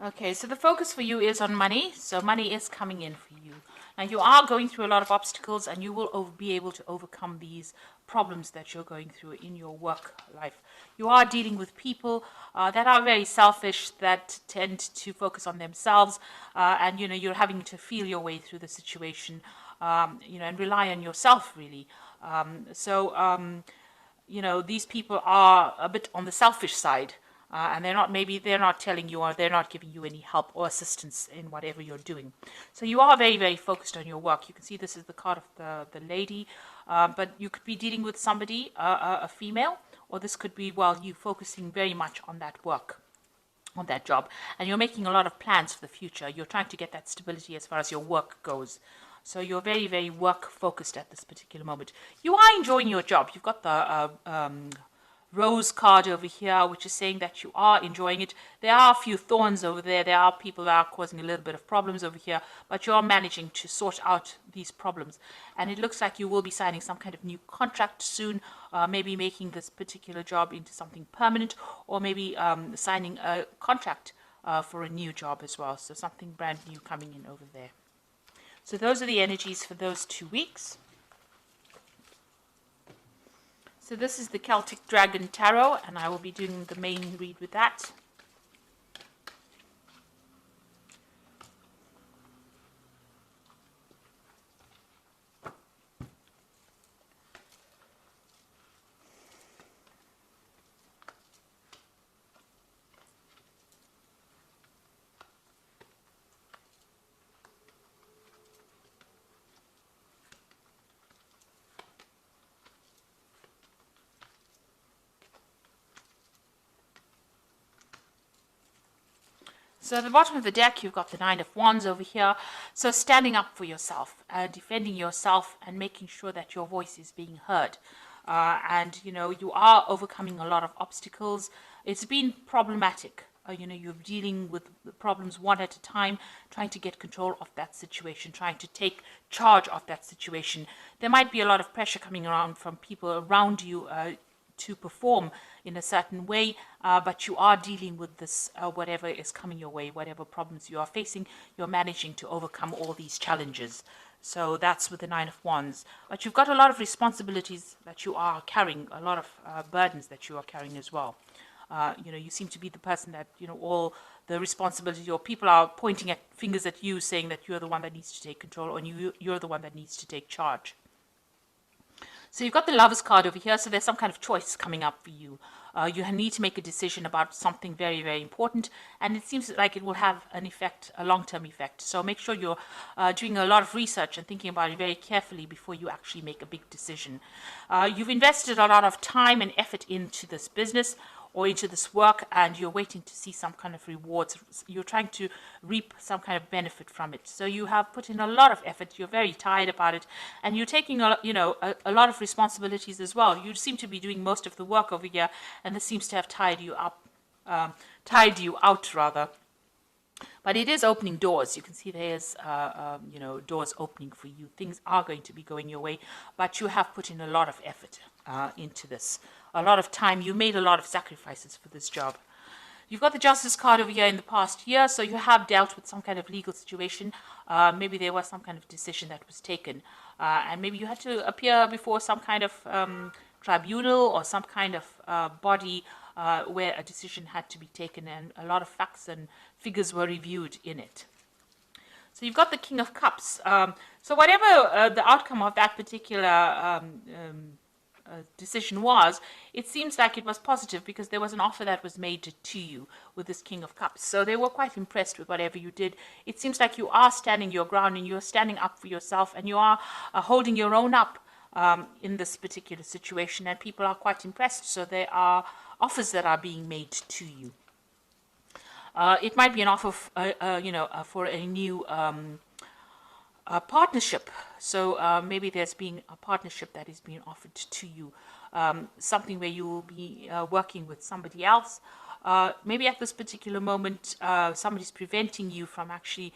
Okay, so the focus for you is on money. So money is coming in for you. Now you are going through a lot of obstacles, and you will be able to overcome these problems that you're going through in your work life. You are dealing with people that are very selfish, that tend to focus on themselves, and you're having to feel your way through the situation, and rely on yourself really. These people are a bit on the selfish side, and they're not telling you, or they're not giving you any help or assistance in whatever you're doing. So you are very, very focused on your work. You can see this is the card of the lady, but you could be dealing with somebody, a female, or this could be, well, you focusing very much on that work, on that job, and you're making a lot of plans for the future. You're trying to get that stability as far as your work goes. So you're very, very work focused at this particular moment. You are enjoying your job. You've got the rose card over here, which is saying that you are enjoying it. There are a few thorns over there. There are people that are causing a little bit of problems over here, but you're managing to sort out these problems. And it looks like you will be signing some kind of new contract soon, maybe making this particular job into something permanent, or maybe signing a contract for a new job as well. So something brand new coming in over there. So those are the energies for those 2 weeks. So this is the Celtic Dragon Tarot, and I will be doing the main read with that. So at the bottom of the deck, you've got the Nine of Wands over here. So standing up for yourself, defending yourself, and making sure that your voice is being heard. You are overcoming a lot of obstacles. It's been problematic. You're dealing with the problems one at a time, trying to get control of that situation, trying to take charge of that situation. There might be a lot of pressure coming around from people around you to perform in a certain way, but you are dealing with this, whatever is coming your way, whatever problems you are facing, you're managing to overcome all these challenges. So that's with the Nine of Wands. But you've got a lot of responsibilities that you are carrying, a lot of burdens that you are carrying as well. You seem to be the person that, all the responsibility, or people are pointing at fingers at you, saying that you're the one that needs to take control, or you're the one that needs to take charge. So you've got the Lovers card over here, so there's some kind of choice coming up for you. You need to make a decision about something very, very important, and it seems like it will have an effect, a long-term effect. So make sure you're doing a lot of research and thinking about it very carefully before you actually make a big decision. You've invested a lot of time and effort into this business or into this work, and you're waiting to see some kind of rewards. You're trying to reap some kind of benefit from it. So you have put in a lot of effort. You're very tired about it, and you're taking a lot of responsibilities as well. You seem to be doing most of the work over here, and this seems to have tired you out rather. But it is opening doors. You can see there's, doors opening for you. Things are going to be going your way, but you have put in a lot of effort into this. A lot of time. You made a lot of sacrifices for this job. You've got the Justice card over here in the past year, so you have dealt with some kind of legal situation. Maybe there was some kind of decision that was taken, and maybe you had to appear before some kind of tribunal or some kind of body where a decision had to be taken, and a lot of facts and figures were reviewed in it. So you've got the King of Cups. So whatever the outcome of that particular decision was, it seems like it was positive, because there was an offer that was made to you with this King of Cups. So they were quite impressed with whatever you did. It seems like you are standing your ground, and you're standing up for yourself, and you are holding your own up in this particular situation, and people are quite impressed. So there are offers that are being made to you. It might be an offer, for a new partnership. So maybe there's been a partnership that is being offered to you, something where you will be working with somebody else. Maybe at this particular moment, somebody's preventing you from actually,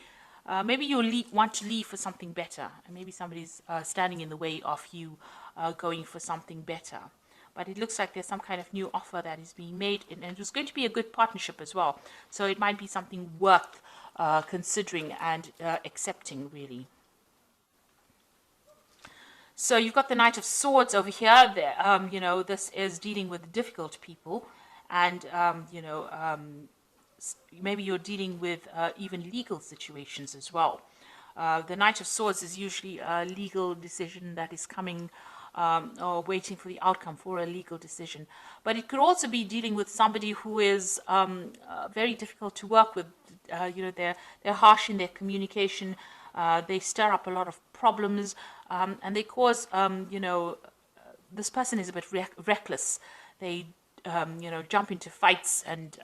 maybe you want to leave for something better, and maybe somebody's standing in the way of you going for something better. but it looks like there's some kind of new offer that is being made, and it's going to be a good partnership as well. So it might be something worth considering and accepting, really. So you've got the Knight of Swords over here. This is dealing with difficult people, and maybe you're dealing with even legal situations as well. The Knight of Swords is usually a legal decision that is coming or waiting for the outcome for a legal decision. But it could also be dealing with somebody who is very difficult to work with. They're harsh in their communication. They stir up a lot of problems, and they cause, this person is a bit reckless. They, jump into fights and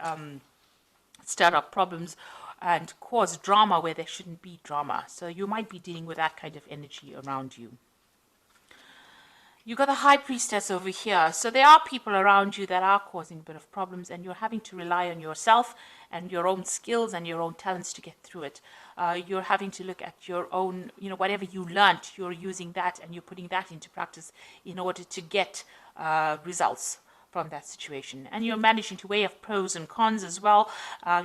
stir up problems and cause drama where there shouldn't be drama. So you might be dealing with that kind of energy around you. You've got the High Priestess over here. So there are people around you that are causing a bit of problems, and you're having to rely on yourself and your own skills and your own talents to get through it. You're having to look at your own, whatever you learned, you're using that and you're putting that into practice in order to get results from that situation. And you're managing to weigh up pros and cons as well.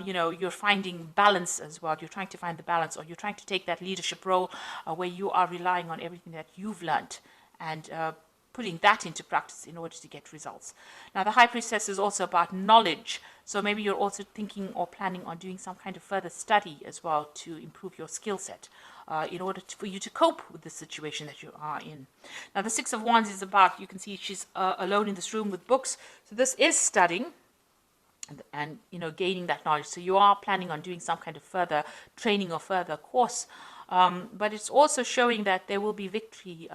You're finding balance as well. You're trying to find the balance, or you're trying to take that leadership role where you are relying on everything that you've learned and putting that into practice in order to get results. Now, the High Priestess is also about knowledge. So maybe you're also thinking or planning on doing some kind of further study as well to improve your skill set in order for you to cope with the situation that you are in. Now, the Six of Wands is about, you can see she's alone in this room with books. So this is studying and gaining that knowledge. So you are planning on doing some kind of further training or further course. But it's also showing that there will be victory,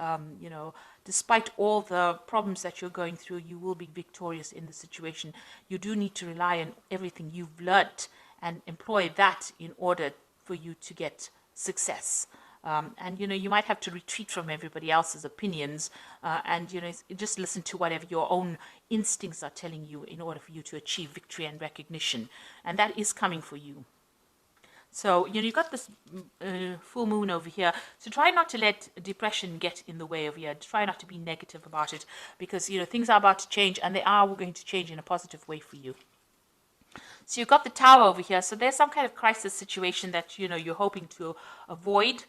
despite all the problems that you're going through, you will be victorious in the situation. You do need to rely on everything you've learned and employ that in order for you to get success. And you might have to retreat from everybody else's opinions and just listen to whatever your own instincts are telling you in order for you to achieve victory and recognition. And that is coming for you. So, you've got this full moon over here. So try not to let depression get in the way over here. Try not to be negative about it, because, things are about to change, and they are going to change in a positive way for you. So you've got the Tower over here. So there's some kind of crisis situation that, you're hoping to avoid.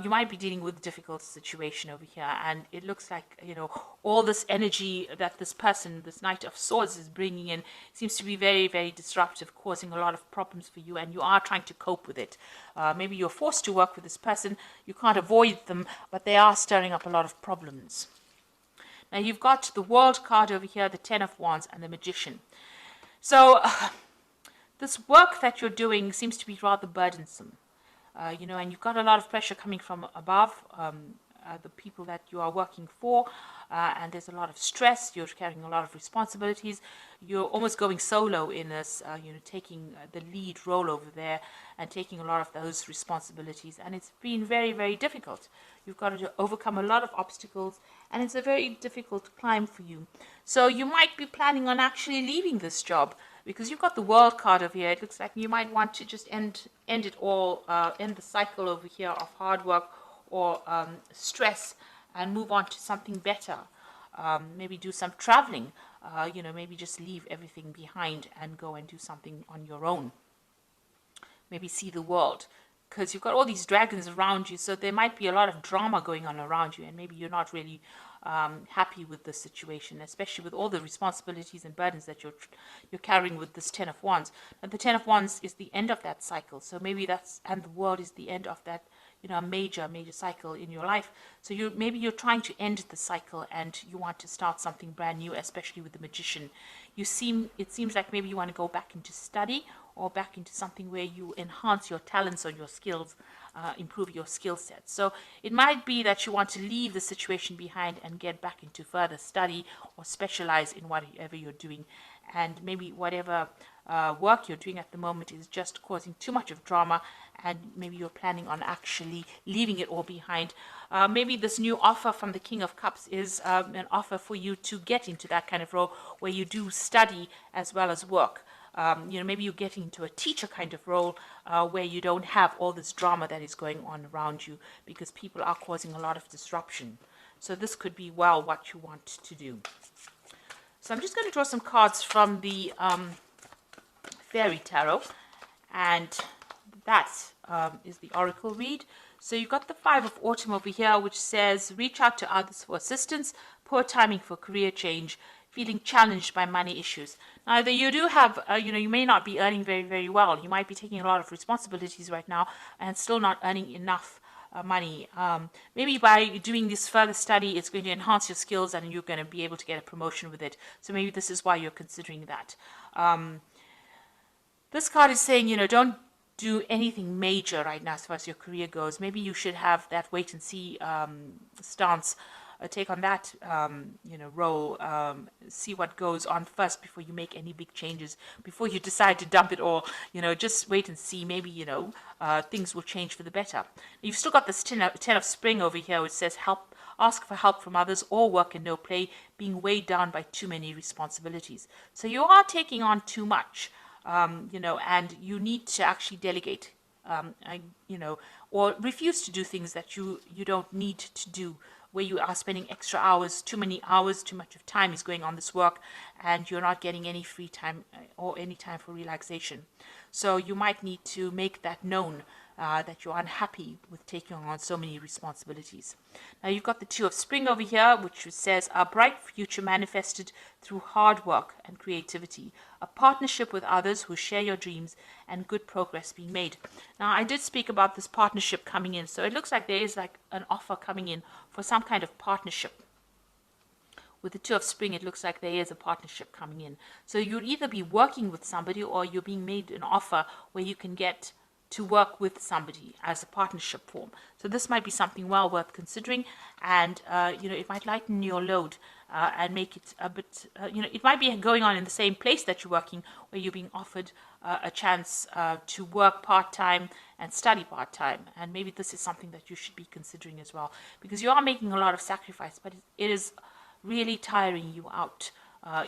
You might be dealing with a difficult situation over here, and it looks like, all this energy that this person, this Knight of Swords, is bringing in seems to be very, very disruptive, causing a lot of problems for you, and you are trying to cope with it. Maybe you're forced to work with this person. You can't avoid them, but they are stirring up a lot of problems. Now, you've got the World card over here, the Ten of Wands, and the Magician. So this work that you're doing seems to be rather burdensome. And you've got a lot of pressure coming from above, the people that you are working for, and there's a lot of stress. You're carrying a lot of responsibilities. You're almost going solo in this, taking the lead role over there and taking a lot of those responsibilities. And it's been very, very difficult. You've got to overcome a lot of obstacles, and it's a very difficult climb for you. So you might be planning on actually leaving this job, because you've got the World card over here. It looks like you might want to just end it all, end the cycle over here of hard work or stress, and move on to something better. Maybe do some traveling, maybe just leave everything behind and go and do something on your own. Maybe see the world, because you've got all these dragons around you, so there might be a lot of drama going on around you, and maybe you're not really happy with the situation, especially with all the responsibilities and burdens that you're carrying with this Ten of Wands. And the Ten of Wands is the end of that cycle, so maybe and the world is the end of that, a major cycle in your life. So maybe you're trying to end the cycle and you want to start something brand new, especially with the Magician. It seems like maybe you want to go back into study or back into something where you enhance your talents or your skills, improve your skill set. So it might be that you want to leave the situation behind and get back into further study or specialize in whatever you're doing. And maybe whatever work you're doing at the moment is just causing too much of drama, and maybe you're planning on actually leaving it all behind. Maybe this new offer from the King of Cups is an offer for you to get into that kind of role where you do study as well as work. Maybe you're getting into a teacher kind of role where you don't have all this drama that is going on around you, because people are causing a lot of disruption. So this could be what you want to do. So I'm just going to draw some cards from the Fairy Tarot, and that is the Oracle read. So you've got the Five of Autumn over here, which says, reach out to others for assistance, poor timing for career change, feeling challenged by money issues. Now, you do have, you may not be earning very, very well. You might be taking a lot of responsibilities right now and still not earning enough money. Maybe by doing this further study, it's going to enhance your skills and you're going to be able to get a promotion with it. So maybe this is why you're considering that. This card is saying, don't do anything major right now as far as your career goes. Maybe you should have that wait and see stance, take on that, role, see what goes on first before you make any big changes, before you decide to dump it all. Just wait and see. Maybe, things will change for the better. You've still got this ten of Spring over here, which says ask for help from others, or work and no play, being weighed down by too many responsibilities. So you are taking on too much. And you need to actually delegate, or refuse to do things that you don't need to do, where you are spending extra hours, too many hours, too much of time is going on this work, and you're not getting any free time or any time for relaxation. So you might need to make that known, that you're unhappy with taking on so many responsibilities. Now you've got the Two of Spring over here, which says a bright future manifested through hard work and creativity, a partnership with others who share your dreams, and good progress being made. Now I did speak about this partnership coming in, so it looks like there is like an offer coming in for some kind of partnership. With the Two of Spring, it looks like there is a partnership coming in. So you'll either be working with somebody, or you're being made an offer where you can get to work with somebody as a partnership form. So this might be something well worth considering, and it might lighten your load and make it a bit, it might be going on in the same place that you're working, where you're being offered a chance to work part-time and study part-time. And maybe this is something that you should be considering as well, because you are making a lot of sacrifice, but it is really tiring you out,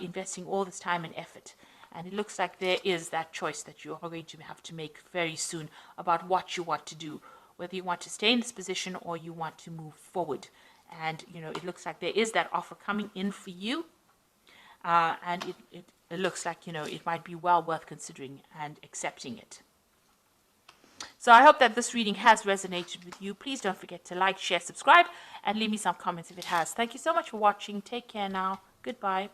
investing all this time and effort. And it looks like there is that choice that you are going to have to make very soon about what you want to do, whether you want to stay in this position or you want to move forward. And, it looks like there is that offer coming in for you. And it looks like, it might be well worth considering and accepting it. So I hope that this reading has resonated with you. Please don't forget to like, share, subscribe, and leave me some comments if it has. Thank you so much for watching. Take care now. Goodbye.